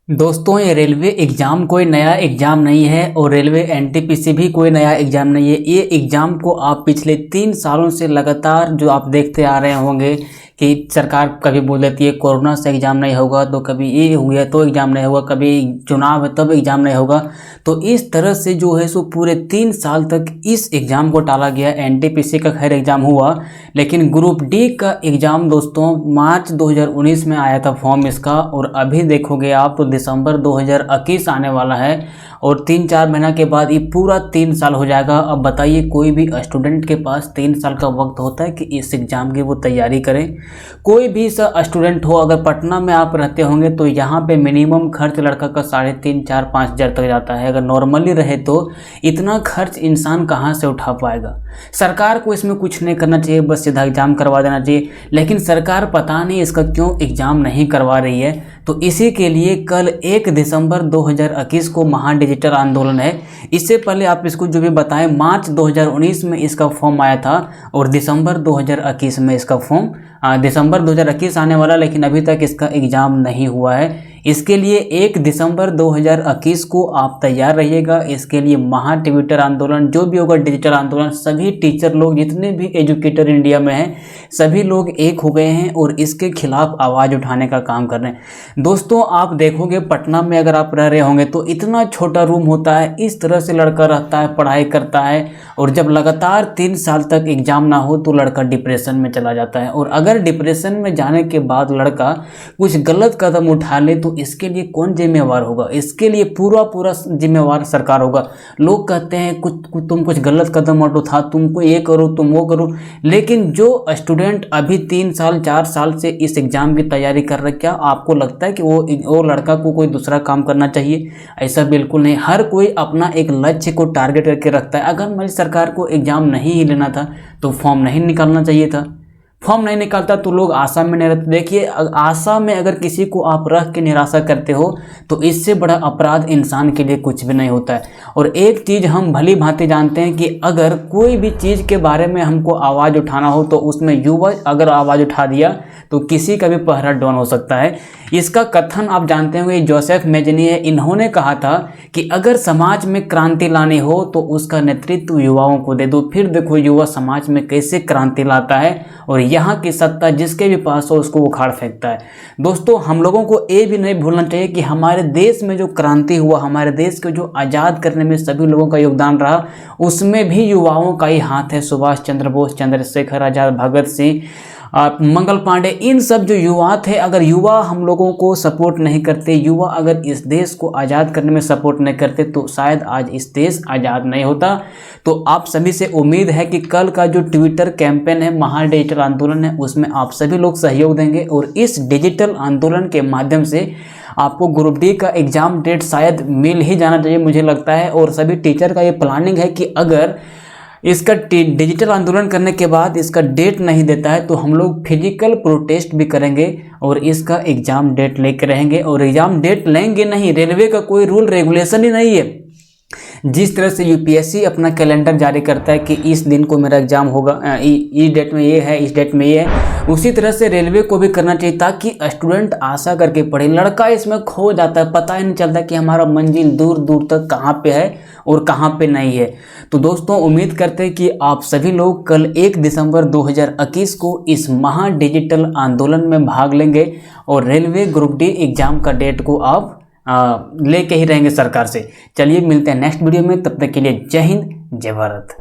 दोस्तों, ये railway exam कोई नया एग्ज़ाम नहीं है और रेलवे एनटीपीसी भी कोई नया एग्ज़ाम नहीं है। ये एग्ज़ाम को आप पिछले 3 सालों से लगातार जो आप देखते आ रहे होंगे कि सरकार कभी बोल देती है कोरोना से एग्ज़ाम नहीं होगा, तो कभी ये हुआ तो एग्ज़ाम नहीं होगा, कभी चुनाव है तब एग्ज़ाम नहीं होगा। तो इस तरह से जो है सो पूरे 3 साल तक इस एग्ज़ाम को टाला गया। एनटीपीसी का खैर एग्ज़ाम हुआ, लेकिन ग्रुप डी का एग्ज़ाम दोस्तों मार्च 2019 में आया था फॉर्म इसका, और अभी देखोगे आप तो दिसंबर 2021 आने वाला है और 3-4 महीना के बाद ये पूरा 3 साल हो जाएगा। अब बताइए, कोई भी स्टूडेंट के पास 3 साल का वक्त होता है कि इस एग्ज़ाम की वो तैयारी करें? कोई भी सा स्टूडेंट हो, अगर पटना में आप रहते होंगे तो यहाँ पे मिनिमम खर्च लड़का का 3,500, 4,000, 5,000 तक जाता है। अगर नॉर्मली रहे तो इतना खर्च इंसान कहाँ से उठा पाएगा? सरकार को इसमें कुछ नहीं करना चाहिए, बस सीधा एग्ज़ाम करवा देना चाहिए। लेकिन सरकार पता नहीं इसका क्यों एग्ज़ाम नहीं करवा रही है। तो इसी के लिए कल 1 दिसंबर 2021 को महा डिजिटल आंदोलन है। इससे पहले आप इसको जो भी बताएं, मार्च 2019 में इसका फॉर्म आया था और दिसंबर 2021 में इसका फॉर्म दिसंबर 2021 आने वाला, लेकिन अभी तक इसका एग्ज़ाम नहीं हुआ है। इसके लिए 1 दिसंबर 2021 को आप तैयार रहिएगा। इसके लिए महा ट्विटर आंदोलन जो भी होगा, डिजिटल आंदोलन, सभी टीचर लोग जितने भी एजुकेटर इंडिया में हैं सभी लोग एक हो गए हैं और इसके खिलाफ आवाज़ उठाने का काम कर रहे हैं। दोस्तों, आप देखोगे पटना में अगर आप रह रहे होंगे तो इतना छोटा रूम होता है, इस तरह से लड़का रहता है, पढ़ाई करता है, और जब लगातार 3 साल तक एग्ज़ाम ना हो तो लड़का डिप्रेशन में चला जाता है। और अगर डिप्रेशन में जाने के बाद लड़का कुछ गलत कदम उठा ले तो इसके लिए कौन जिम्मेवार होगा? इसके लिए पूरा जिम्मेवार सरकार होगा। लोग कहते हैं तुम कुछ गलत कदम मत उठा, तुमको ये करो, तुम वो करो, लेकिन जो स्टूडेंट अभी 3 साल 4 साल से इस एग्ज़ाम की तैयारी कर रहे, क्या आपको लगता है कि वो लड़का को कोई दूसरा काम करना चाहिए? ऐसा बिल्कुल नहीं। हर कोई अपना एक लक्ष्य को टारगेट करके रखता है। अगर मेरी सरकार को एग्ज़ाम नहीं ही लेना था तो फॉर्म नहीं निकालना चाहिए था। फॉर्म नहीं निकालता तो लोग आशा में नहीं रहते। देखिए, आशा में अगर किसी को आप रख के निराशा करते हो तो इससे बड़ा अपराध इंसान के लिए कुछ भी नहीं होता है। और एक चीज़ हम भली भांति जानते हैं कि अगर कोई भी चीज़ के बारे में हमको आवाज़ उठाना हो तो उसमें युवा अगर आवाज़ उठा दिया तो किसी का भी पहरा डाउन हो सकता है। इसका कथन आप जानते होंगे, जोसेफ मेजनी है, इन्होंने कहा था कि अगर समाज में क्रांति लानी हो तो उसका नेतृत्व युवाओं को दे दो। फिर देखो युवा समाज में कैसे क्रांति लाता है और यहाँ की सत्ता जिसके भी पास हो उसको उखाड़ फेंकता है। दोस्तों, हम लोगों को ये भी नहीं भूलना चाहिए कि हमारे देश में जो क्रांति हुआ, हमारे देश को जो आज़ाद करने में सभी लोगों का योगदान रहा, उसमें भी युवाओं का ही हाथ है। सुभाष चंद्र बोस, चंद्रशेखर आज़ाद, भगत सिंह, मंगल पांडे, इन सब जो युवा थे, अगर युवा हम लोगों को सपोर्ट नहीं करते, युवा अगर इस देश को आज़ाद करने में सपोर्ट नहीं करते तो शायद आज इस देश आज़ाद नहीं होता। तो आप सभी से उम्मीद है कि कल का जो ट्विटर कैंपेन है, महा डिजिटल आंदोलन है, उसमें आप सभी लोग सहयोग देंगे और इस डिजिटल आंदोलन के माध्यम से आपको ग्रुप डी का एग्ज़ाम डेट शायद मिल ही जाना चाहिए, मुझे लगता है। और सभी टीचर का ये प्लानिंग है कि अगर इसका डिजिटल आंदोलन करने के बाद इसका डेट नहीं देता है तो हम लोग फिजिकल प्रोटेस्ट भी करेंगे और इसका एग्ज़ाम डेट लेकर रहेंगे। और एग्ज़ाम डेट लेंगे नहीं, रेलवे का कोई रूल रेगुलेशन ही नहीं है। जिस तरह से यूपीएससी अपना कैलेंडर जारी करता है कि इस दिन को मेरा एग्ज़ाम होगा, इस डेट में ये है, इस डेट में ये है, उसी तरह से रेलवे को भी करना चाहिए ताकि स्टूडेंट आशा करके पढ़े। लड़का इसमें खो जाता है, पता ही नहीं चलता कि हमारा मंजिल दूर दूर तक कहाँ पे है और कहाँ पे नहीं है। तो दोस्तों, उम्मीद करते हैं कि आप सभी लोग कल 1 दिसंबर 2021 को इस महा डिजिटल आंदोलन में भाग लेंगे और रेलवे ग्रुप डी एग्ज़ाम का डेट को आप लेके ही रहेंगे सरकार से। चलिए मिलते हैं नेक्स्ट वीडियो में, तब तक के लिए जय हिंद, जय भारत।